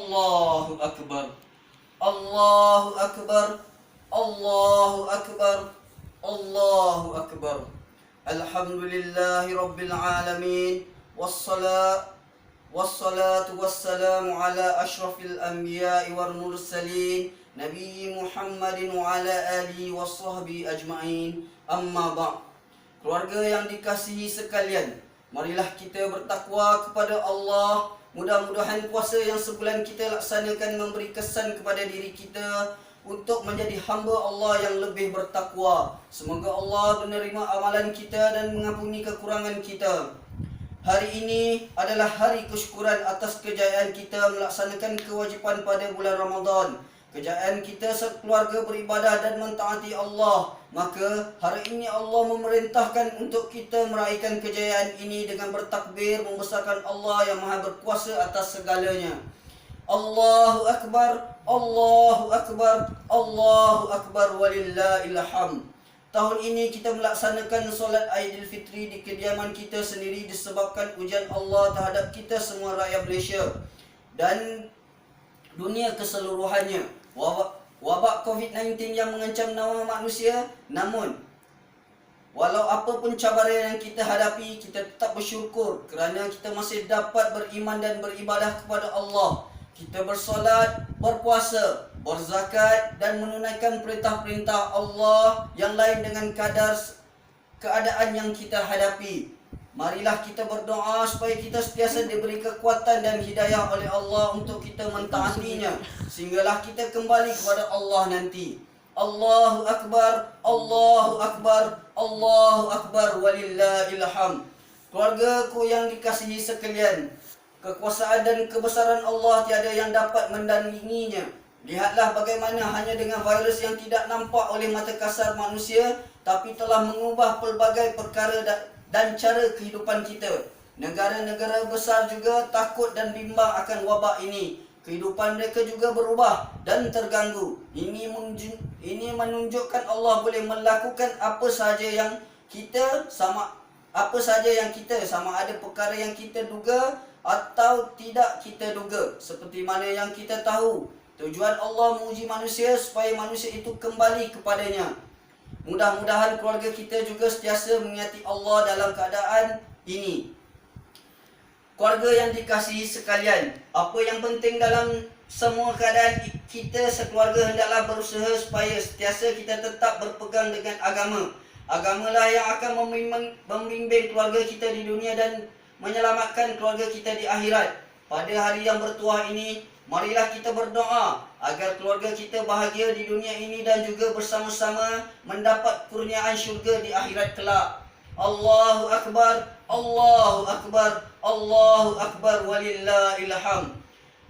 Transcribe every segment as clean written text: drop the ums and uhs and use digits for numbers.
Allahu Akbar. Allahu Akbar. Allahu Akbar. Allahu Akbar. Alhamdulillahi Rabbil Alamin. Wassalatu wassalamu ala ashrafil anbiya'i wal mursalin Nabi Muhammadin wa ala alihi wa sahbihi ajma'in. Amma ba'. Keluarga yang dikasihi sekalian, marilah kita bertakwa kepada Allah. Mudah-mudahan puasa yang sebulan kita laksanakan memberi kesan kepada diri kita untuk menjadi hamba Allah yang lebih bertakwa. Semoga Allah menerima amalan kita dan mengampuni kekurangan kita. Hari ini adalah hari kesyukuran atas kejayaan kita melaksanakan kewajipan pada bulan Ramadan. Kejayaan kita sekeluarga beribadah dan mentaati Allah. Maka hari ini Allah memerintahkan untuk kita meraihkan kejayaan ini dengan bertakbir membesarkan Allah yang maha berkuasa atas segalanya. Allahu Akbar, Allahu Akbar, Allahu Akbar walillahil hamd. Tahun ini kita melaksanakan solat Aidilfitri di kediaman kita sendiri disebabkan ujian Allah terhadap kita semua rakyat Malaysia dan dunia keseluruhannya. Wabak COVID-19 yang mengancam nyawa manusia. Namun walau apa pun cabaran yang kita hadapi, kita tetap bersyukur kerana kita masih dapat beriman dan beribadah kepada Allah. Kita bersolat, berpuasa, berzakat dan menunaikan perintah-perintah Allah yang lain dengan kadar keadaan yang kita hadapi. Marilah kita berdoa supaya kita sentiasa diberi kekuatan dan hidayah oleh Allah untuk kita mentaatinya, sehinggalah kita kembali kepada Allah nanti. Allahu Akbar, Allahu Akbar, Allahu Akbar walillahil hamd. Keluargaku yang dikasihi sekalian, kekuasaan dan kebesaran Allah tiada yang dapat mendandinginya. Lihatlah bagaimana hanya dengan virus yang tidak nampak oleh mata kasar manusia, tapi telah mengubah pelbagai perkara dan cara kehidupan kita. Negara-negara besar juga takut dan bimbang akan wabak ini. Kehidupan mereka juga berubah dan terganggu. Ini menunjukkan Allah boleh melakukan apa sahaja yang kita sama ada perkara yang kita duga atau tidak kita duga. Seperti mana yang kita tahu, tujuan Allah menguji manusia supaya manusia itu kembali kepadanya. Mudah-mudahan keluarga kita juga sentiasa mengingati Allah dalam keadaan ini. Keluarga yang dikasihi sekalian, apa yang penting dalam semua keadaan kita sekeluarga hendaklah berusaha supaya sentiasa kita tetap berpegang dengan agama. Agamalah yang akan membimbing keluarga kita di dunia dan menyelamatkan keluarga kita di akhirat. Pada hari yang bertuah ini, marilah kita berdoa agar keluarga kita bahagia di dunia ini dan juga bersama-sama mendapat kurniaan syurga di akhirat kelak. Allahu Akbar, Allahu Akbar, Allahu Akbar walillahil hamd.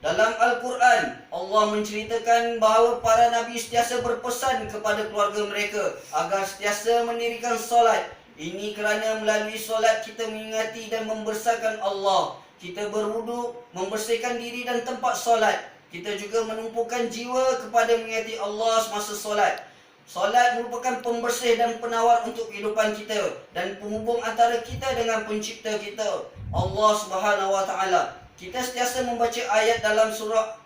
Dalam Al-Quran, Allah menceritakan bahawa para Nabi sentiasa berpesan kepada keluarga mereka agar sentiasa mendirikan solat. Ini kerana melalui solat kita mengingati dan membesarkan Allah. Kita berwudu, membersihkan diri dan tempat solat. Kita juga menumpukan jiwa kepada mengingati Allah semasa solat. Solat merupakan pembersih dan penawar untuk kehidupan kita dan penghubung antara kita dengan pencipta kita, Allah Subhanahu wa taala. Kita sentiasa membaca ayat dalam surah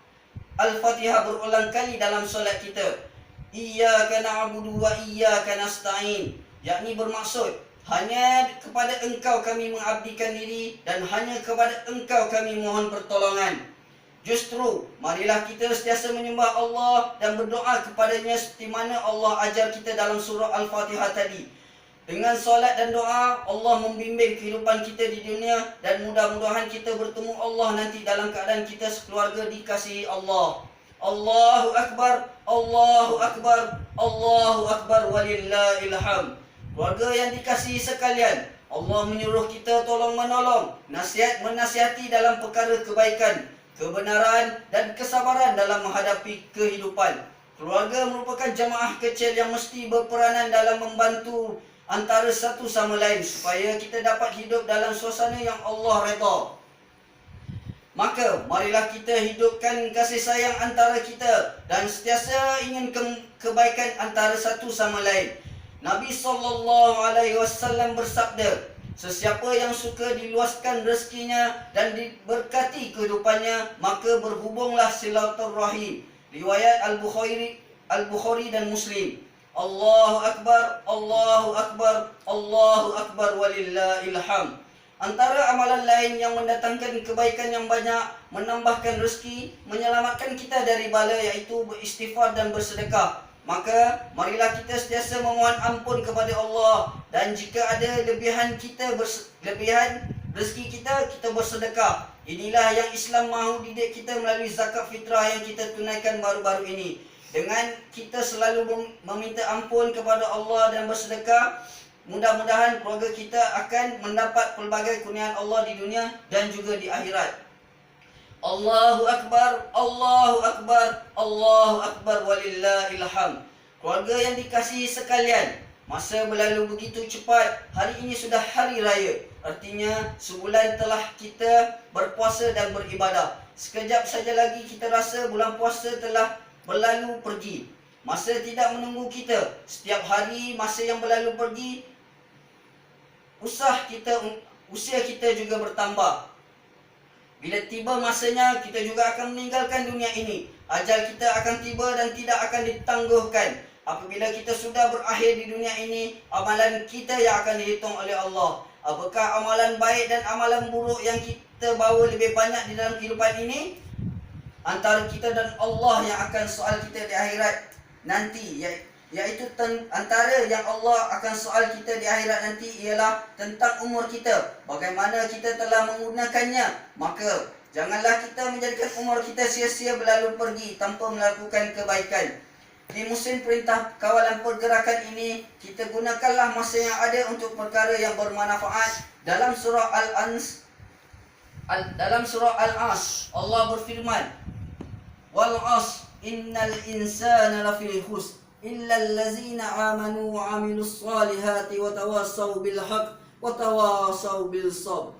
Al-Fatihah berulang kali dalam solat kita. Iyyaka na'budu wa iyyaka nasta'in, yakni bermaksud hanya kepada Engkau kami mengabdikan diri dan hanya kepada Engkau kami mohon pertolongan. Justru, marilah kita sentiasa menyembah Allah dan berdoa kepadanya seperti mana Allah ajar kita dalam surah Al-Fatihah tadi. Dengan solat dan doa, Allah membimbing kehidupan kita di dunia dan mudah-mudahan kita bertemu Allah nanti dalam keadaan kita sekeluarga dikasihi Allah. Allahu Akbar, Allahu Akbar, Allahu Akbar walillahil hamd. Keluarga yang dikasihi sekalian, Allah menyuruh kita tolong-menolong, menasihati dalam perkara kebaikan, kebenaran dan kesabaran dalam menghadapi kehidupan. Keluarga merupakan jamaah kecil yang mesti berperanan dalam membantu antara satu sama lain supaya kita dapat hidup dalam suasana yang Allah redha. Maka marilah kita hidupkan kasih sayang antara kita dan sentiasa ingin kebaikan antara satu sama lain. Nabi SAW bersabda, Sesiapa yang suka diluaskan rezekinya dan diberkati kehidupannya, maka berhubunglah silaturahim. Riwayat Al-Bukhari dan Muslim. Allahu Akbar, Allahu Akbar, Allahu Akbar walillahil hamd. Antara amalan lain yang mendatangkan kebaikan yang banyak, menambahkan rezeki, menyelamatkan kita dari bala, iaitu beristighfar dan bersedekah. Maka marilah kita sentiasa memohon ampun kepada Allah, dan jika ada lebihan rezeki kita bersedekah. Inilah yang Islam mahu didik kita melalui zakat fitrah yang kita tunaikan baru-baru ini. Dengan kita selalu meminta ampun kepada Allah dan bersedekah, mudah-mudahan keluarga kita akan mendapat pelbagai kurniaan Allah di dunia dan juga di akhirat. Allahu Akbar, Allahu Akbar, Allahu Akbar walillahil hamd. Keluarga yang dikasihi sekalian, masa berlalu begitu cepat. Hari ini sudah hari raya. Artinya sebulan telah kita berpuasa dan beribadah. Sekejap saja lagi kita rasa bulan puasa telah berlalu pergi. Masa tidak menunggu kita. Setiap hari masa yang berlalu pergi, usia kita juga bertambah. Bila tiba masanya, kita juga akan meninggalkan dunia ini. Ajal kita akan tiba dan tidak akan ditangguhkan. Apabila kita sudah berakhir di dunia ini, amalan kita yang akan dihitung oleh Allah. Apakah amalan baik dan amalan buruk yang kita bawa lebih banyak di dalam kehidupan ini? Antara kita dan Allah yang akan soal kita di akhirat nanti, iaitu antara yang Allah akan soal kita di akhirat nanti ialah tentang umur kita. Bagaimana kita telah menggunakannya. Maka janganlah kita menjadikan umur kita sia-sia berlalu pergi tanpa melakukan kebaikan. Di musim perintah kawalan pergerakan ini, kita gunakanlah masa yang ada untuk perkara yang bermanfaat. Dalam surah Al-As, Allah berfirman, Wal 'ashr innal insana lafi khusr illa allazina amanu wa 'amilus solihati wa tawassaw bil haqq wa tawassaw bil sabr.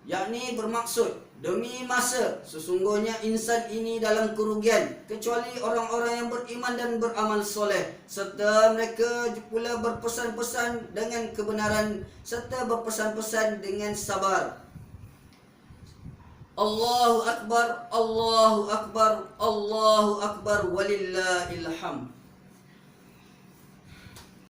Yakni bermaksud, demi masa, sesungguhnya insan ini dalam kerugian, kecuali orang-orang yang beriman dan beramal soleh, serta mereka pula berpesan-pesan dengan kebenaran, serta berpesan-pesan dengan sabar. Allahu Akbar, Allahu Akbar, Allahu Akbar walillahil hamd.